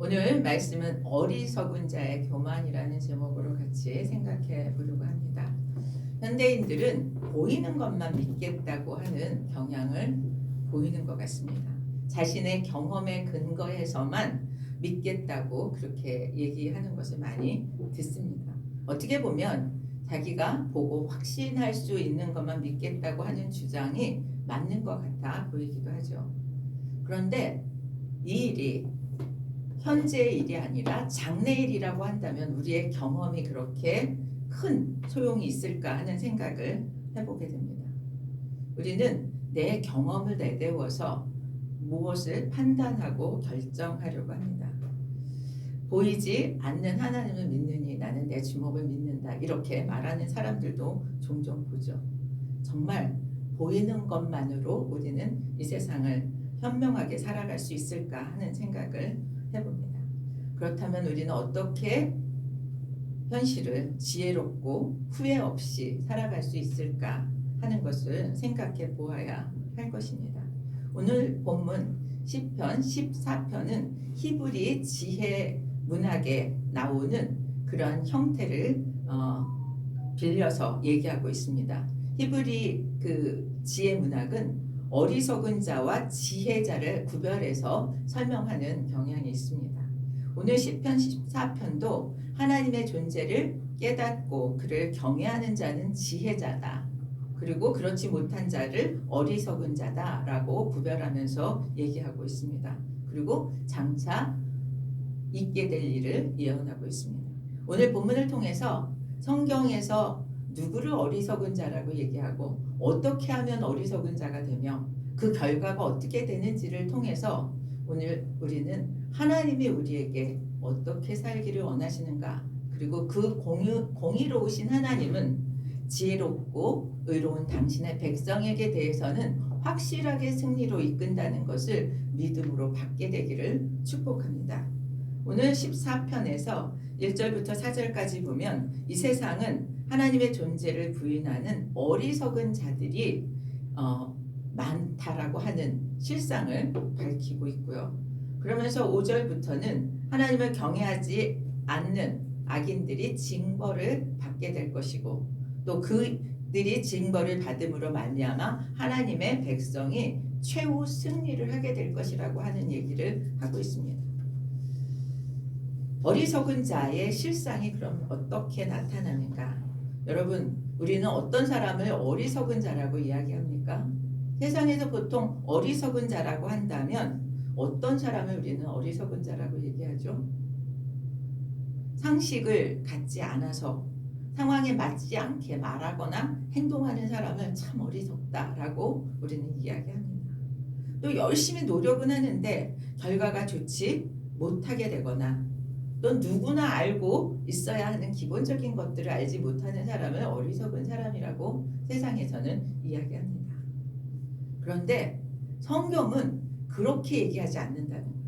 오늘 말씀은 어리석은 자의 교만이라는 제목으로 같이 생각해 보려고 합니다. 현대인들은 보이는 것만 믿겠다고 하는 경향을 보이는 것 같습니다. 자신의 경험에 근거해서만 믿겠다고 그렇게 얘기하는 것을 많이 듣습니다. 어떻게 보면 자기가 보고 확신할 수 있는 것만 믿겠다고 하는 주장이 맞는 것 같아 보이기도 하죠. 그런데 이 일이 현재의 일이 아니라 장래일이라고 한다면 우리의 경험이 그렇게 큰 소용이 있을까 하는 생각을 해보게 됩니다. 우리는 내 경험을 내세워서 무엇을 판단하고 결정하려고 합니다. 보이지 않는 하나님을 믿느니 나는 내 주먹을 믿는다, 이렇게 말하는 사람들도 종종 보죠. 정말 보이는 것만으로 우리는 이 세상을 현명하게 살아갈 수 있을까 하는 생각을 해봅니다. 그렇다면 우리는 어떻게 현실을 지혜롭고 후회 없이 살아갈 수 있을까 하는 것을 생각해 보아야 할 것입니다. 오늘 본문 시편 14편은 히브리 지혜 문학에 나오는 그런 형태를 빌려서 얘기하고 있습니다. 히브리 그 지혜 문학은 어리석은 자와 지혜자를 구별해서 설명하는 경향이 있습니다. 오늘 시편 14편도 하나님의 존재를 깨닫고 그를 경외하는 자는 지혜자다, 그리고 그렇지 못한 자를 어리석은 자다라고 구별하면서 얘기하고 있습니다. 그리고 장차 있게 될 일을 예언하고 있습니다. 오늘 본문을 통해서 성경에서 누구를 어리석은 자라고 얘기하고 어떻게 하면 어리석은 자가 되며 그 결과가 어떻게 되는지를 통해서 오늘 우리는 하나님이 우리에게 어떻게 살기를 원하시는가, 그리고 그 공의로우신 하나님은 지혜롭고 의로운 당신의 백성에게 대해서는 확실하게 승리로 이끈다는 것을 믿음으로 받게 되기를 축복합니다. 오늘 14편에서 1절부터 4절까지 보면 이 세상은 하나님의 존재를 부인하는 어리석은 자들이 많다라고 하는 실상을 밝히고 있고요. 그러면서 5절부터는 하나님을 경외하지 않는 악인들이 징벌을 받게 될 것이고, 또 그들이 징벌을 받음으로 말미암아 하나님의 백성이 최후 승리를 하게 될 것이라고 하는 얘기를 하고 있습니다. 어리석은 자의 실상이 그럼 어떻게 나타나는가? 여러분, 우리는 어떤 사람을 어리석은 자라고 이야기합니까? 세상에서 보통 어리석은 자라고 한다면 어떤 사람을 우리는 어리석은 자라고 얘기하죠? 상식을 갖지 않아서 상황에 맞지 않게 말하거나 행동하는 사람을 참 어리석다라고 우리는 이야기합니다. 또 열심히 노력은 하는데 결과가 좋지 못하게 되거나, 또 누구나 알고 있어야 하는 기본적인 것들을 알지 못하는 사람을 어리석은 사람이라고 세상에서는 이야기합니다. 그런데 성경은 그렇게 얘기하지 않는다는 거예요.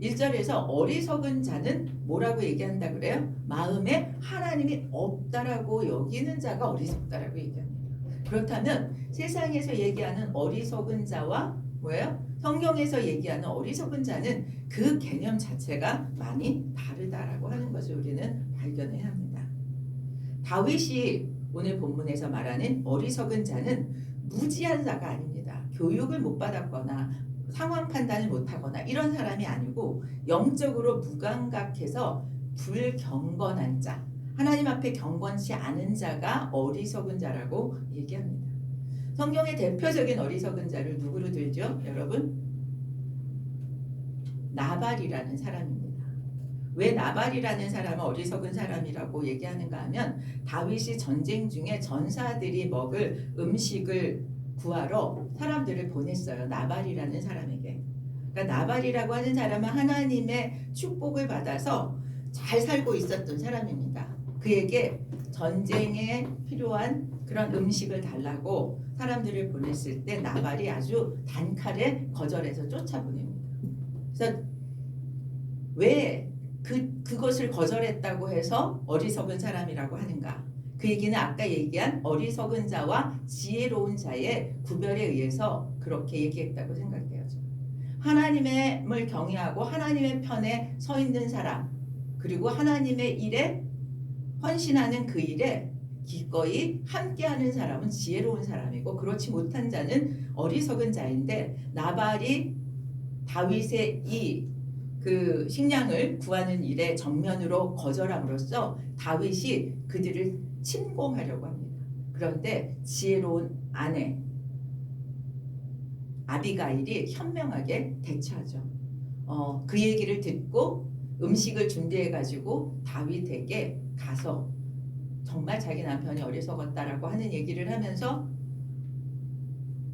1절에서 어리석은 자는 뭐라고 얘기한다 그래요? 마음에 하나님이 없다라고 여기는 자가 어리석다라고 얘기합니다. 그렇다면 세상에서 얘기하는 어리석은 자와 뭐예요? 성경에서 얘기하는 어리석은 자는 그 개념 자체가 많이 다르다라고 하는 것을 우리는 발견해야 합니다. 다윗이 오늘 본문에서 말하는 어리석은 자는 무지한 자가 아닙니다. 교육을 못 받았거나 상황 판단을 못하거나 이런 사람이 아니고 영적으로 무감각해서 불경건한 자, 하나님 앞에 경건치 않은 자가 어리석은 자라고 얘기합니다. 성경의 대표적인 어리석은 자를 누구로 들죠? 여러분, 나발이라는 사람입니다. 왜 나발이라는 사람은 어리석은 사람이라고 얘기하는가 하면 다윗이 전쟁 중에 전사들이 먹을 음식을 구하러 사람들을 보냈어요. 나발이라는 사람에게. 그러니까 나발이라고 하는 사람은 하나님의 축복을 받아서 잘 살고 있었던 사람입니다. 그에게 전쟁에 필요한 그런 음식을 달라고 사람들을 보냈을 때 나발이 아주 단칼에 거절해서 쫓아보냅니다. 그래서 왜 그것을 거절했다고 해서 어리석은 사람이라고 하는가? 그 얘기는 아까 얘기한 어리석은 자와 지혜로운 자의 구별에 의해서 그렇게 얘기했다고 생각해야죠. 하나님을 경외하고 하나님의 편에 서 있는 사람, 그리고 하나님의 일에 헌신하는 그 일에 기꺼이 함께하는 사람은 지혜로운 사람이고, 그렇지 못한 자는 어리석은 자인데, 나발이 다윗의 그 식량을 구하는 일에 정면으로 거절함으로써 다윗이 그들을 침공하려고 합니다. 그런데 지혜로운 아내 아비가일이 현명하게 대처하죠. 그 얘기를 듣고 음식을 준비해 가지고 다윗에게 가서 정말 자기 남편이 어리석었다라고 하는 얘기를 하면서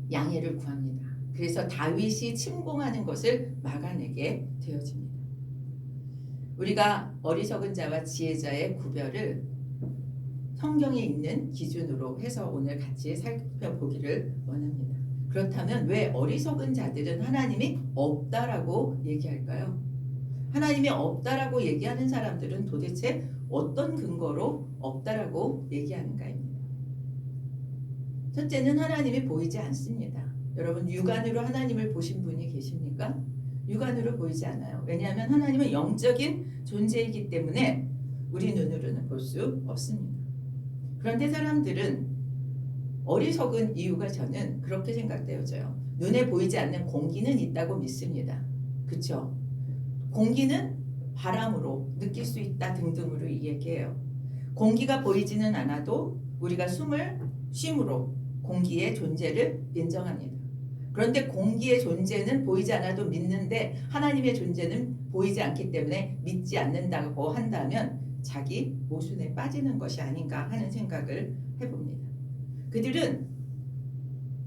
양해를 구합니다. 그래서 다윗이 침공하는 것을 막아내게 되어집니다. 우리가 어리석은 자와 지혜자의 구별을 성경에 있는 기준으로 해서 오늘 같이 살펴보기를 원합니다. 그렇다면 왜 어리석은 자들은 하나님이 없다라고 얘기할까요? 하나님이 없다라고 얘기하는 사람들은 도대체 어떤 근거로 없다라고 얘기하는가입니다. 첫째는 하나님이 보이지 않습니다. 여러분, 육안으로 하나님을 보신 분이 계십니까? 육안으로 보이지 않아요. 왜냐하면 하나님은 영적인 존재이기 때문에 우리 눈으로는 볼 수 없습니다. 그런데 사람들은 어리석은 이유가 저는 그렇게 생각되어져요. 눈에 보이지 않는 공기는 있다고 믿습니다. 그렇죠? 공기는 바람으로 느낄 수 있다 등등으로 얘기해요. 공기가 보이지는 않아도 우리가 숨을 쉼으로 공기의 존재를 인정합니다. 그런데 공기의 존재는 보이지 않아도 믿는데 하나님의 존재는 보이지 않기 때문에 믿지 않는다고 한다면 자기 모순에 빠지는 것이 아닌가 하는 생각을 해봅니다. 그들은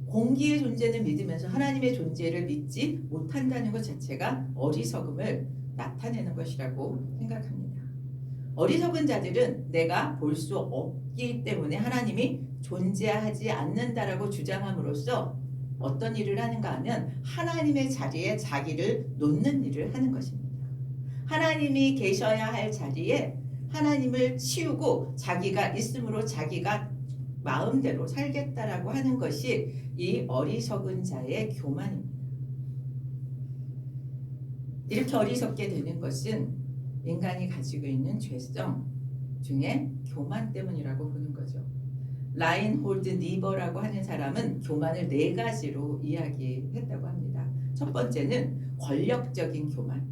공기의 존재는 믿으면서 하나님의 존재를 믿지 못한다는 것 자체가 어리석음을 나타내는 것이라고 생각합니다. 어리석은 자들은 내가 볼 수 없기 때문에 하나님이 존재하지 않는다라고 주장함으로써 어떤 일을 하는가 하면 하나님의 자리에 자기를 놓는 일을 하는 것입니다. 하나님이 계셔야 할 자리에 하나님을 치우고 자기가 있으므로 자기가 마음대로 살겠다라고 하는 것이 이 어리석은 자의 교만입니다. 이렇게 어리석게 되는 것은 인간이 가지고 있는 죄성 중에 교만 때문이라고 보는 거죠. 라인홀드 니버라고 하는 사람은 교만을 4가지로 이야기했다고 합니다. 첫 번째는 권력적인 교만.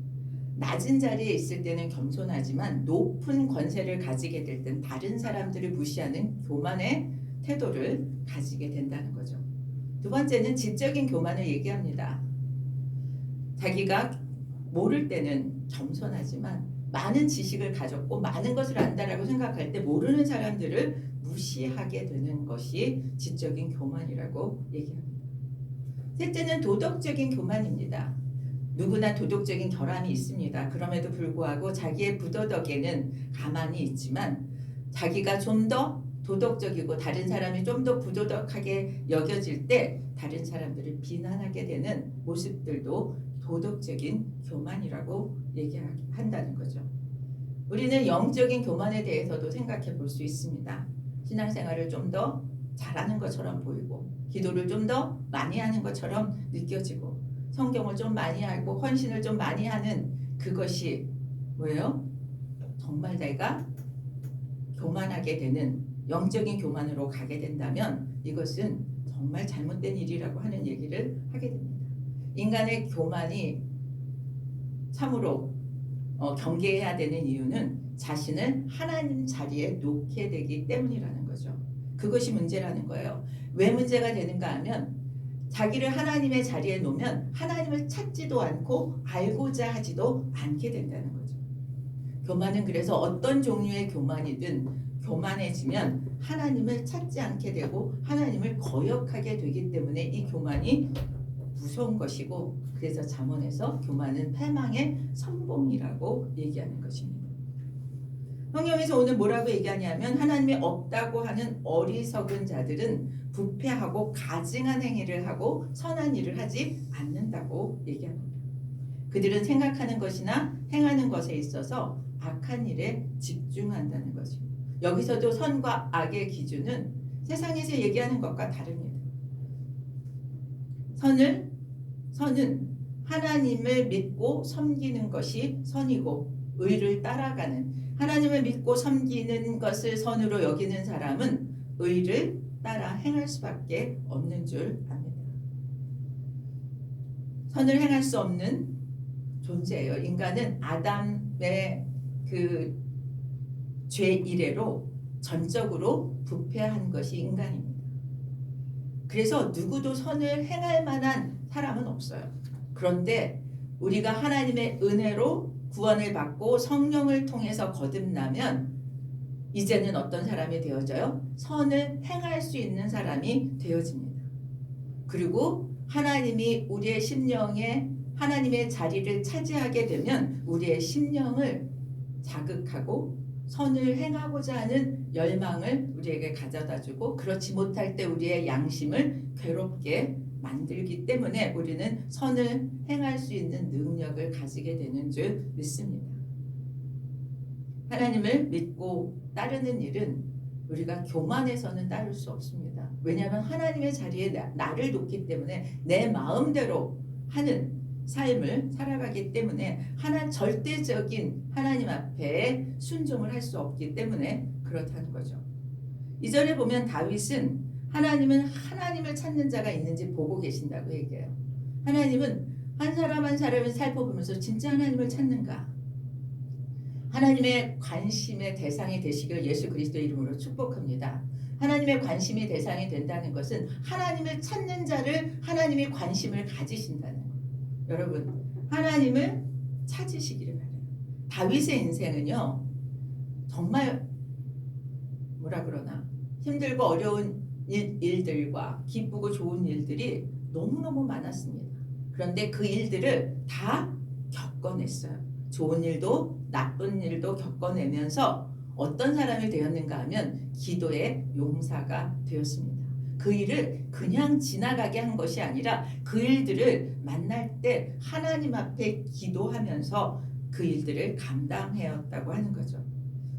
낮은 자리에 있을 때는 겸손하지만 높은 권세를 가지게 될 땐 다른 사람들을 무시하는 교만의 태도를 가지게 된다는 거죠. 두 번째는 지적인 교만을 얘기합니다. 자기가 모를 때는 겸손하지만 많은 지식을 가졌고 많은 것을 안다라고 생각할 때 모르는 사람들을 무시하게 되는 것이 지적인 교만이라고 얘기합니다. 셋째는 도덕적인 교만입니다. 누구나 도덕적인 결함이 있습니다. 그럼에도 불구하고 자기의 부도덕에는 가만히 있지만 자기가 좀 더 도덕적이고 다른 사람이 좀 더 부도덕하게 여겨질 때 다른 사람들을 비난하게 되는 모습들도 도덕적인 교만이라고 얘기한다는 거죠. 우리는 영적인 교만에 대해서도 생각해 볼 수 있습니다. 신앙생활을 좀 더 잘하는 것처럼 보이고 기도를 좀 더 많이 하는 것처럼 느껴지고 성경을 좀 많이 알고 헌신을 좀 많이 하는 그것이 뭐예요? 정말 내가 교만하게 되는 영적인 교만으로 가게 된다면 이것은 정말 잘못된 일이라고 하는 얘기를 하게 됩니다. 인간의 교만이 참으로 경계해야 되는 이유는 자신을 하나님 자리에 놓게 되기 때문이라는 거죠. 그것이 문제라는 거예요. 왜 문제가 되는가 하면 자기를 하나님의 자리에 놓으면 하나님을 찾지도 않고 알고자 하지도 않게 된다는 거죠. 교만은 그래서 어떤 종류의 교만이든 교만해지면 하나님을 찾지 않게 되고 하나님을 거역하게 되기 때문에 이 교만이 무서운 것이고, 그래서 잠언에서 교만은 패망의 선봉이라고 얘기하는 것입니다. 성경에서 오늘 뭐라고 얘기하냐면 하나님이 없다고 하는 어리석은 자들은 부패하고 가증한 행위를 하고 선한 일을 하지 않는다고 얘기합니다. 그들은 생각하는 것이나 행하는 것에 있어서 악한 일에 집중한다는 것입니다. 여기서도 선과 악의 기준은 세상에서 얘기하는 것과 다릅니다. 선은 하나님을 믿고 섬기는 것이 선이고 의를 따라가는, 하나님을 믿고 섬기는 것을 선으로 여기는 사람은 의를 따라 행할 수밖에 없는 줄 압니다. 선을 행할 수 없는 존재예요. 인간은 아담의 그 죄 이래로 전적으로 부패한 것이 인간입니다. 그래서 누구도 선을 행할 만한 사람은 없어요. 그런데 우리가 하나님의 은혜로 구원을 받고 성령을 통해서 거듭나면 이제는 어떤 사람이 되어져요? 선을 행할 수 있는 사람이 되어집니다. 그리고 하나님이 우리의 심령에 하나님의 자리를 차지하게 되면 우리의 심령을 자극하고 선을 행하고자 하는 열망을 우리에게 가져다주고, 그렇지 못할 때 우리의 양심을 괴롭게 만들기 때문에 우리는 선을 행할 수 있는 능력을 가지게 되는 줄 믿습니다. 하나님을 믿고 따르는 일은 우리가 교만해서는 따를 수 없습니다. 왜냐하면 하나님의 자리에 나를 놓기 때문에 내 마음대로 하는 삶을 살아가기 때문에 절대적인 하나님 앞에 순종을 할 수 없기 때문에 그렇다는 거죠. 2절에 보면 다윗은 하나님은 하나님을 찾는 자가 있는지 보고 계신다고 얘기해요. 하나님은 한 사람 한 사람을 살펴보면서 진짜 하나님을 찾는가? 하나님의 관심의 대상이 되시길 예수 그리스도의 이름으로 축복합니다. 하나님의 관심이 대상이 된다는 것은 하나님을 찾는 자를 하나님이 관심을 가지신다는 거예요. 여러분, 하나님을 찾으시기를 바라요. 다윗의 인생은요, 정말 뭐라 그러나 힘들고 어려운 일들과 기쁘고 좋은 일들이 너무너무 많았습니다. 그런데 그 일들을 다 겪어냈어요. 좋은 일도 나쁜 일도 겪어내면서 어떤 사람이 되었는가 하면 기도의 용사가 되었습니다. 그 일을 그냥 지나가게 한 것이 아니라 그 일들을 만날 때 하나님 앞에 기도하면서 그 일들을 감당해왔다고 하는 거죠.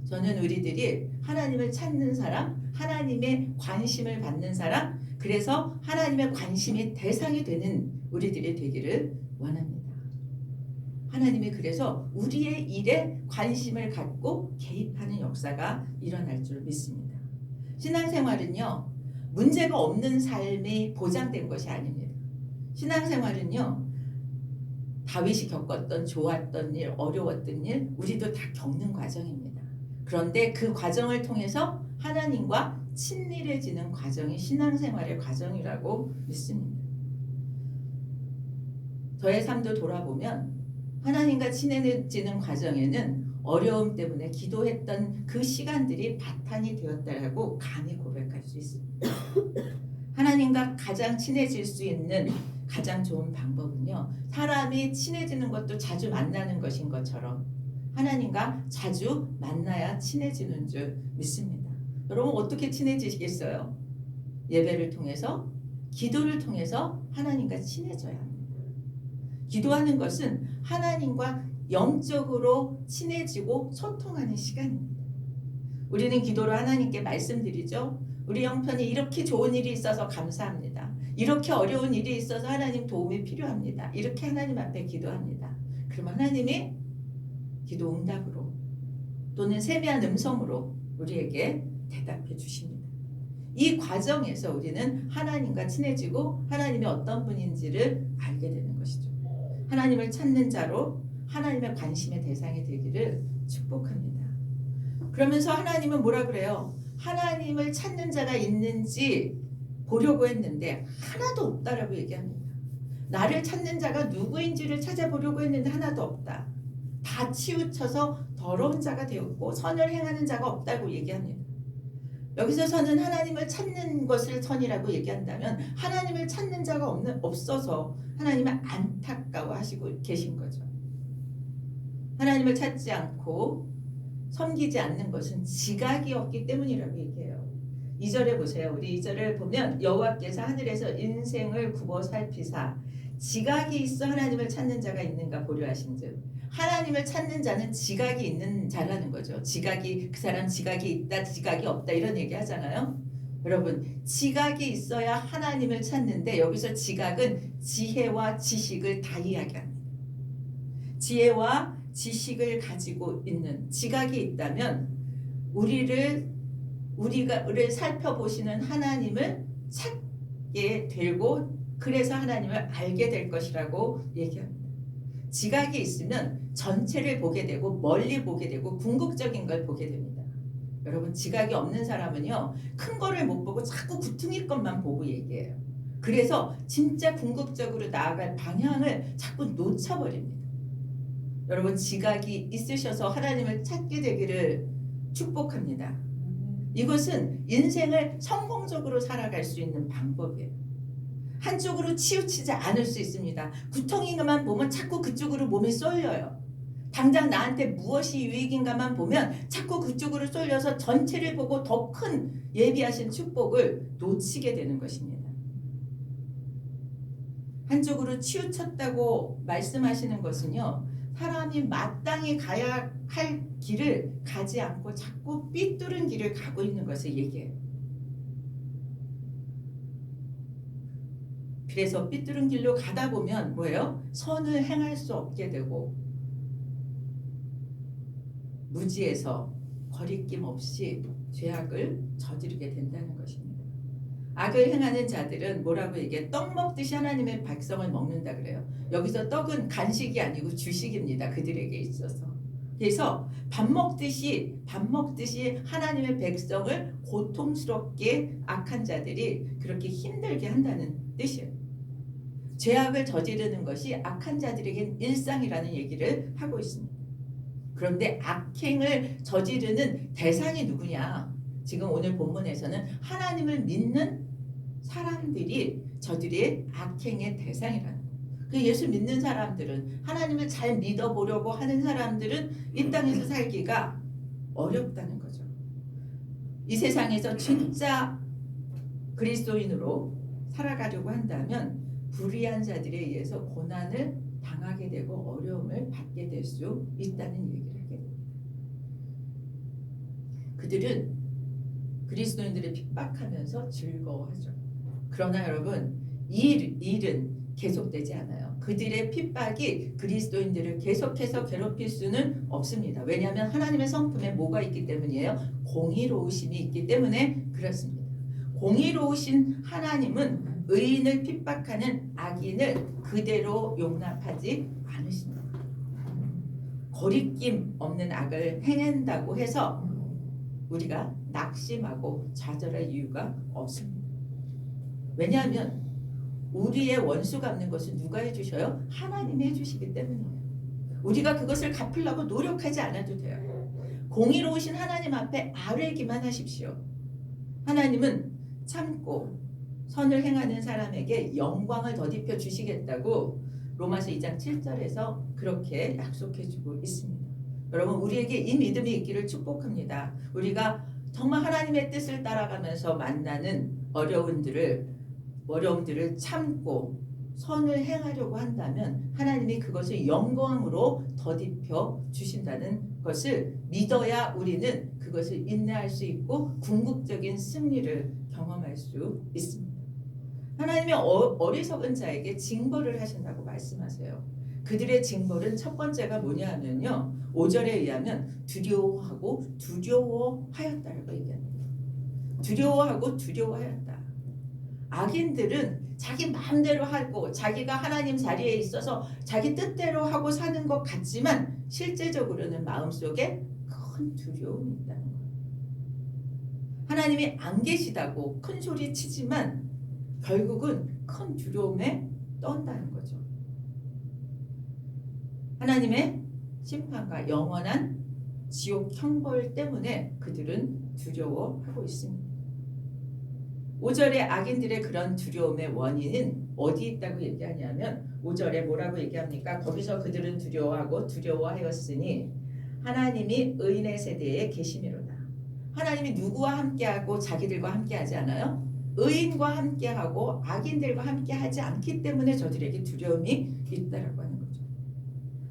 저는 우리들이 하나님을 찾는 사람, 하나님의 관심을 받는 사람, 그래서 하나님의 관심이 대상이 되는 우리들이 되기를 원합니다. 하나님이 그래서 우리의 일에 관심을 갖고 개입하는 역사가 일어날 줄 믿습니다. 신앙생활은요, 문제가 없는 삶이 보장된 것이 아닙니다. 신앙생활은요, 다윗이 겪었던 좋았던 일, 어려웠던 일, 우리도 다 겪는 과정입니다. 그런데 그 과정을 통해서 하나님과 친밀해지는 과정이 신앙생활의 과정이라고 믿습니다. 저의 삶도 돌아보면 하나님과 친해지는 과정에는 어려움 때문에 기도했던 그 시간들이 바탕이 되었다라고 감히 고백할 수 있습니다. 하나님과 가장 친해질 수 있는 가장 좋은 방법은요, 사람이 친해지는 것도 자주 만나는 것인 것처럼 하나님과 자주 만나야 친해지는 줄 믿습니다. 여러분, 어떻게 친해지시겠어요? 예배를 통해서, 기도를 통해서 하나님과 친해져야 합니다. 기도하는 것은 하나님과 영적으로 친해지고 소통하는 시간입니다. 우리는 기도로 하나님께 말씀드리죠. 우리 형편이 이렇게 좋은 일이 있어서 감사합니다. 이렇게 어려운 일이 있어서 하나님 도움이 필요합니다. 이렇게 하나님 앞에 기도합니다. 그러면 하나님이 기도 응답으로 또는 세미한 음성으로 우리에게 대답해 주십니다. 이 과정에서 우리는 하나님과 친해지고 하나님이 어떤 분인지를 알게 되는 것이죠. 하나님을 찾는 자로 하나님의 관심의 대상이 되기를 축복합니다. 그러면서 하나님은 뭐라 그래요? 하나님을 찾는 자가 있는지 보려고 했는데 하나도 없다라고 얘기합니다. 나를 찾는 자가 누구인지를 찾아보려고 했는데 하나도 없다. 다 치우쳐서 더러운 자가 되었고 선을 행하는 자가 없다고 얘기합니다. 여기서 저는 하나님을 찾는 것을 선이라고 얘기한다면 하나님을 찾는 자가 없어서 하나님을 안타까워하시고 계신 거죠. 하나님을 찾지 않고 섬기지 않는 것은 지각이 없기 때문이라고 얘기해요. 2절에 보세요. 우리 2절을 보면 여호와께서 하늘에서 인생을 굽어 살피사 지각이 있어 하나님을 찾는 자가 있는가 보려 하신즉, 하나님을 찾는 자는 지각이 있는 자라는 거죠. 지각이, 그 사람 지각이 있다, 지각이 없다 이런 얘기 하잖아요. 여러분, 지각이 있어야 하나님을 찾는데 여기서 지각은 지혜와 지식을 다 이야기합니다. 지혜와 지식을 가지고 있는 지각이 있다면 우리를 살펴보시는 하나님을 찾게 되고 그래서 하나님을 알게 될 것이라고 얘기합니다. 지각이 있으면 전체를 보게 되고 멀리 보게 되고 궁극적인 걸 보게 됩니다. 여러분, 지각이 없는 사람은요, 큰 거를 못 보고 자꾸 구퉁이 것만 보고 얘기해요. 그래서 진짜 궁극적으로 나아갈 방향을 자꾸 놓쳐버립니다. 여러분, 지각이 있으셔서 하나님을 찾게 되기를 축복합니다. 이것은 인생을 성공적으로 살아갈 수 있는 방법이에요. 한쪽으로 치우치지 않을 수 있습니다. 구덩이만 보면 자꾸 그쪽으로 몸이 쏠려요. 당장 나한테 무엇이 유익인가만 보면 자꾸 그쪽으로 쏠려서 전체를 보고 더 큰 예비하신 축복을 놓치게 되는 것입니다. 한쪽으로 치우쳤다고 말씀하시는 것은요, 사람이 마땅히 가야 할 길을 가지 않고 자꾸 삐뚤은 길을 가고 있는 것을 얘기해요. 그래서 삐뚤은 길로 가다 보면 뭐예요? 선을 행할 수 없게 되고 무지에서 거리낌 없이 죄악을 저지르게 된다는 것입니다. 악을 행하는 자들은 뭐라고 얘기해? 떡 먹듯이 하나님의 백성을 먹는다 그래요. 여기서 떡은 간식이 아니고 주식입니다. 그들에게 있어서. 그래서 밥 먹듯이 하나님의 백성을 고통스럽게 악한 자들이 그렇게 힘들게 한다는 뜻이에요. 죄악을 저지르는 것이 악한 자들에겐 일상이라는 얘기를 하고 있습니다. 그런데 악행을 저지르는 대상이 누구냐? 지금 오늘 본문에서는 하나님을 믿는 사람들이 저들의 악행의 대상이라는 거예요. 그 예수 믿는 사람들은, 하나님을 잘 믿어보려고 하는 사람들은 이 땅에서 살기가 어렵다는 거죠. 이 세상에서 진짜 그리스도인으로 살아가려고 한다면 불의한 자들에 의해서 고난을 당하게 되고 어려움을 받게 될 수 있다는 얘기를 하게 됩니다. 그들은 그리스도인들을 핍박하면서 즐거워하죠. 그러나 여러분, 이 일은 계속되지 않아요. 그들의 핍박이 그리스도인들을 계속해서 괴롭힐 수는 없습니다. 왜냐하면 하나님의 성품에 뭐가 있기 때문이에요? 공의로우심이 있기 때문에 그렇습니다. 공의로우신 하나님은 의인을 핍박하는 악인을 그대로 용납하지 않으십니다. 거리낌 없는 악을 행한다고 해서 우리가 낙심하고 좌절할 이유가 없습니다. 왜냐하면 우리의 원수 갚는 것은 누가 해주셔요? 하나님이 해주시기 때문이에요. 우리가 그것을 갚으려고 노력하지 않아도 돼요. 공의로우신 하나님 앞에 아뢰기만 하십시오. 하나님은 참고 선을 행하는 사람에게 영광을 더딥혀 주시겠다고 로마서 2장 7절에서 그렇게 약속해주고 있습니다. 여러분, 우리에게 이 믿음이 있기를 축복합니다. 우리가 정말 하나님의 뜻을 따라가면서 만나는 어려움들을 참고 선을 행하려고 한다면 하나님이 그것을 영광으로 더딥혀 주신다는 것을 믿어야 우리는 그것을 인내할 수 있고 궁극적인 승리를 경험할 수 있습니다. 하나님의 어리석은 자에게 징벌을 하신다고 말씀하세요. 그들의 징벌은 첫 번째가 뭐냐 하면요, 5절에 의하면 두려워하고 두려워하였다라고 얘기합니다. 두려워하고 두려워하였다. 악인들은 자기 마음대로 하고 자기가 하나님 자리에 있어서 자기 뜻대로 하고 사는 것 같지만 실제적으로는 마음속에 큰 두려움이 있다는 거예요. 하나님이 안 계시다고 큰 소리 치지만 결국은 큰 두려움에 떤다는 거죠. 하나님의 심판과 영원한 지옥 형벌 때문에 그들은 두려워하고 있습니다. 5절에 악인들의 그런 두려움의 원인은 어디 있다고 얘기하냐면 5절에 뭐라고 얘기합니까? 거기서 그들은 두려워하고 두려워하였으니 하나님이 의인의 세대에 계심이로다. 하나님이 누구와 함께하고 자기들과 함께하지 않아요? 의인과 함께하고 악인들과 함께하지 않기 때문에 저들에게 두려움이 있다라고 하는 거죠.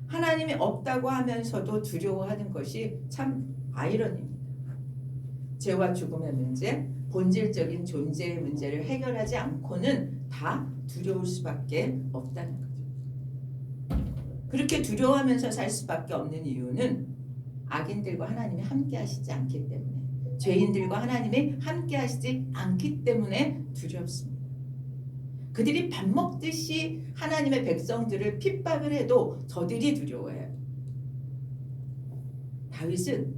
하나님이 없다고 하면서도 두려워하는 것이 참 아이러니입니다. 죄와 죽음의 문제, 본질적인 존재의 문제를 해결하지 않고는 다 두려울 수밖에 없다는 거죠. 그렇게 두려워하면서 살 수밖에 없는 이유는 악인들과 하나님이 함께 하시지 않기 때문에, 죄인들과 하나님이 함께 하시지 않기 때문에 두렵습니다. 그들이 밥 먹듯이 하나님의 백성들을 핍박을 해도 저들이 두려워해요. 다윗은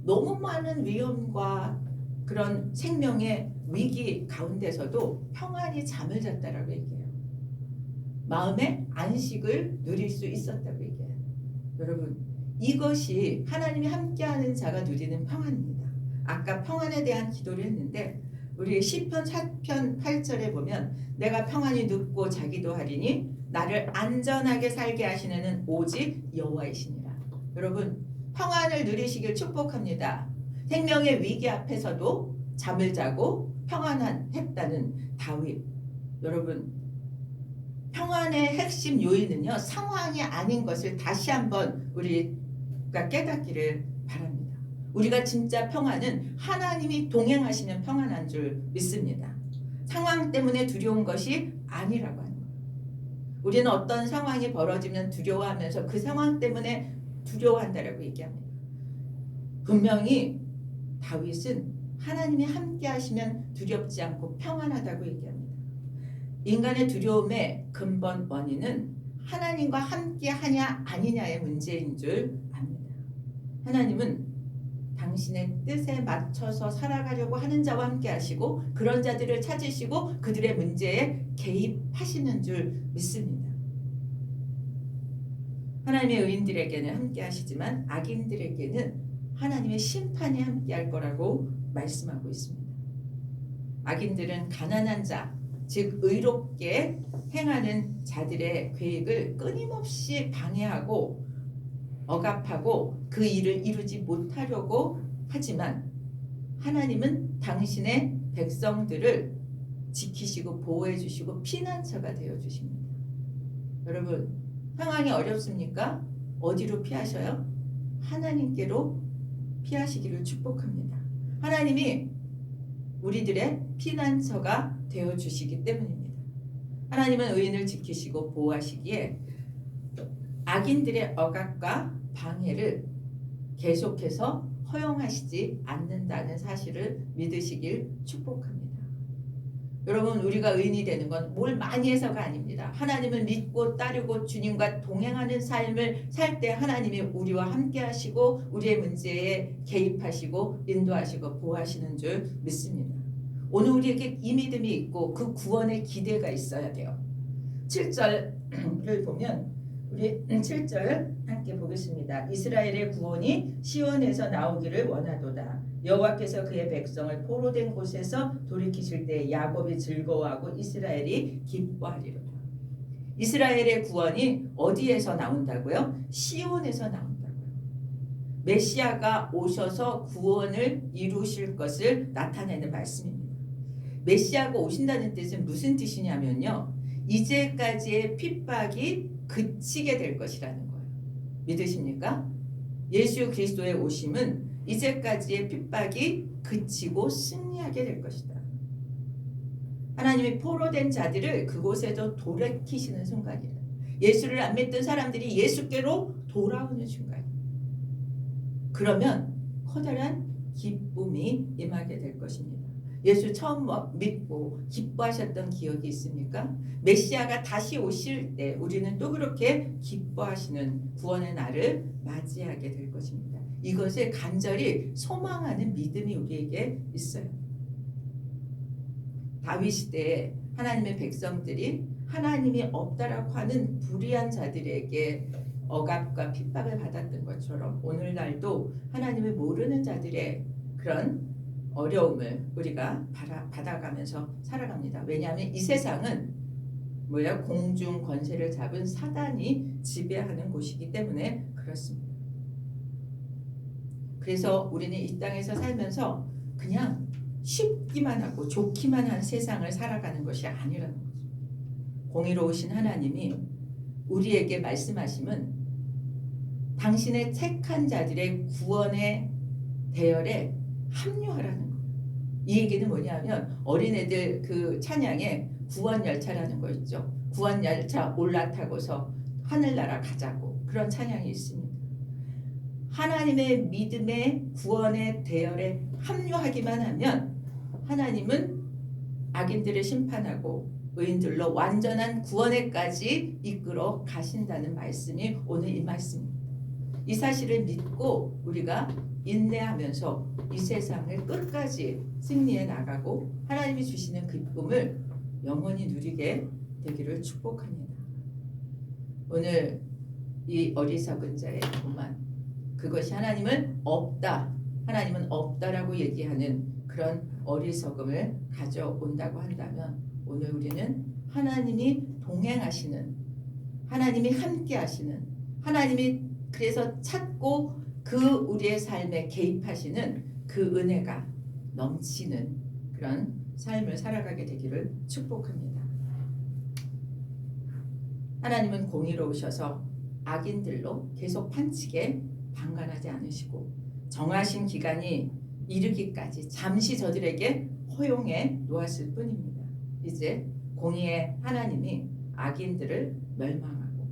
너무 많은 위험과 그런 생명의 위기 가운데서도 평안히 잠을 잤다라고 얘기해요. 마음의 안식을 누릴 수 있었다고 얘기해요. 여러분, 이것이 하나님이 함께하는 자가 누리는 평안입니다. 아까 평안에 대한 기도를 했는데 우리 시편 4편 8절에 보면 내가 평안히 눕고 자기도 하리니 나를 안전하게 살게 하시는 이는 오직 여호와이시니라. 여러분, 평안을 누리시길 축복합니다. 생명의 위기 앞에서도 잠을 자고 평안했다는 다윗. 여러분, 평안의 핵심 요인은요, 상황이 아닌 것을 다시 한번 우리가 깨닫기를 바랍니다. 우리가 진짜 평안은 하나님이 동행하시면 평안한 줄 믿습니다. 상황 때문에 두려운 것이 아니라고 하는 거예요. 우리는 어떤 상황이 벌어지면 두려워하면서 그 상황 때문에 두려워한다라고 얘기합니다. 분명히 다윗은 하나님이 함께 하시면 두렵지 않고 평안하다고 얘기합니다. 인간의 두려움의 근본 원인은 하나님과 함께 하냐 아니냐의 문제인 줄 압니다. 하나님은 당신의 뜻에 맞춰서 살아가려고 하는 자와 함께 하시고 그런 자들을 찾으시고 그들의 문제에 개입하시는 줄 믿습니다. 하나님의 의인들에게는 함께 하시지만 악인들에게는 하나님의 심판이 함께 할 거라고 말씀하고 있습니다. 악인들은 가난한 자, 즉 의롭게 행하는 자들의 계획을 끊임없이 방해하고 억압하고 그 일을 이루지 못하려고 하지만 하나님은 당신의 백성들을 지키시고 보호해 주시고 피난처가 되어 주십니다. 여러분, 상황이 어렵습니까? 어디로 피하셔요? 하나님께로 피하시기를 축복합니다. 하나님이 우리들의 피난처가 되어 주시기 때문입니다. 하나님은 의인을 지키시고 보호하시기에 악인들의 억압과 방해를 계속해서 허용하시지 않는다는 사실을 믿으시길 축복합니다. 여러분, 우리가 의인이 되는 건 뭘 많이 해서가 아닙니다. 하나님을 믿고 따르고 주님과 동행하는 삶을 살 때 하나님이 우리와 함께 하시고 우리의 문제에 개입하시고 인도하시고 보호하시는 줄 믿습니다. 오늘 우리에게 이 믿음이 있고 그 구원의 기대가 있어야 돼요. 7절을 보면 우리 7절 함께 보겠습니다. 이스라엘의 구원이 시온에서 나오기를 원하도다. 여호와께서 그의 백성을 포로된 곳에서 돌이키실 때 야곱이 즐거워하고 이스라엘이 기뻐하리로다. 이스라엘의 구원이 어디에서 나온다고요? 시온에서 나온다고요. 메시아가 오셔서 구원을 이루실 것을 나타내는 말씀입니다. 메시아가 오신다는 뜻은 무슨 뜻이냐면요, 이제까지의 핍박이 그치게 될 것이라는 거예요. 믿으십니까? 예수 그리스도의 오심은 이제까지의 핍박이 그치고 승리하게 될 것이다. 하나님이 포로된 자들을 그곳에서 돌이키시는 순간이다. 예수를 안 믿던 사람들이 예수께로 돌아오는 순간. 그러면 커다란 기쁨이 임하게 될 것입니다. 예수 처음 믿고 기뻐하셨던 기억이 있습니까? 메시아가 다시 오실 때 우리는 또 그렇게 기뻐하시는 구원의 날을 맞이하게 될 것입니다. 이것을 간절히 소망하는 믿음이 우리에게 있어요. 다윗 시대에 하나님의 백성들이 하나님이 없다라고 하는 불의한 자들에게 억압과 핍박을 받았던 것처럼 오늘날도 하나님을 모르는 자들의 그런 어려움을 우리가 받아가면서 살아갑니다. 왜냐하면 이 세상은 공중 권세를 잡은 사단이 지배하는 곳이기 때문에 그렇습니다. 그래서 우리는 이 땅에서 살면서 그냥 쉽기만 하고 좋기만 한 세상을 살아가는 것이 아니라는 거죠. 공의로우신 하나님이 우리에게 말씀하심은 당신의 택한 자들의 구원의 대열에 합류하라는 거예요. 이 얘기는 뭐냐면 어린애들 그 찬양에 구원 열차라는 거 있죠. 구원 열차 올라타고서 하늘나라 가자고 그런 찬양이 있습니다. 하나님의 믿음의 구원의 대열에 합류하기만 하면 하나님은 악인들을 심판하고 의인들로 완전한 구원에까지 이끌어 가신다는 말씀이 오늘 이 말씀입니다. 이 사실을 믿고 우리가 인내하면서 이 세상을 끝까지 승리해 나가고 하나님이 주시는 기쁨을 영원히 누리게 되기를 축복합니다. 오늘 이 어리석은 자의 교만, 그것이 하나님은 없다라고 얘기하는 그런 어리석음을 가져온다고 한다면 오늘 우리는 하나님이 동행하시는, 하나님이 함께하시는, 하나님이 그래서 찾고 그 우리의 삶에 개입하시는 그 은혜가 넘치는 그런 삶을 살아가게 되기를 축복합니다. 하나님은 공의로우셔서 악인들로 계속 판치게 방관하지 않으시고 정하신 기간이 이르기까지 잠시 저들에게 허용해 놓았을 뿐입니다. 이제 공의의 하나님이 악인들을 멸망하고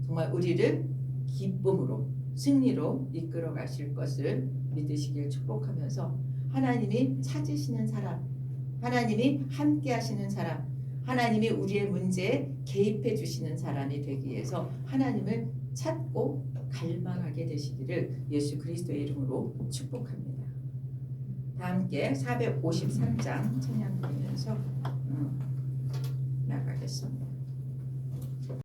정말 우리를 기쁨으로 승리로 이끌어 가실 것을 믿으시길 축복하면서 하나님이 찾으시는 사람, 하나님이 함께 하시는 사람, 하나님이 우리의 문제에 개입해 주시는 사람이 되기 위해서 하나님을 찾고 갈망하게 되시기를 예수 그리스도의 이름으로 축복합니다. 다 함께 453장 찬양 드리면서 나가겠습니다.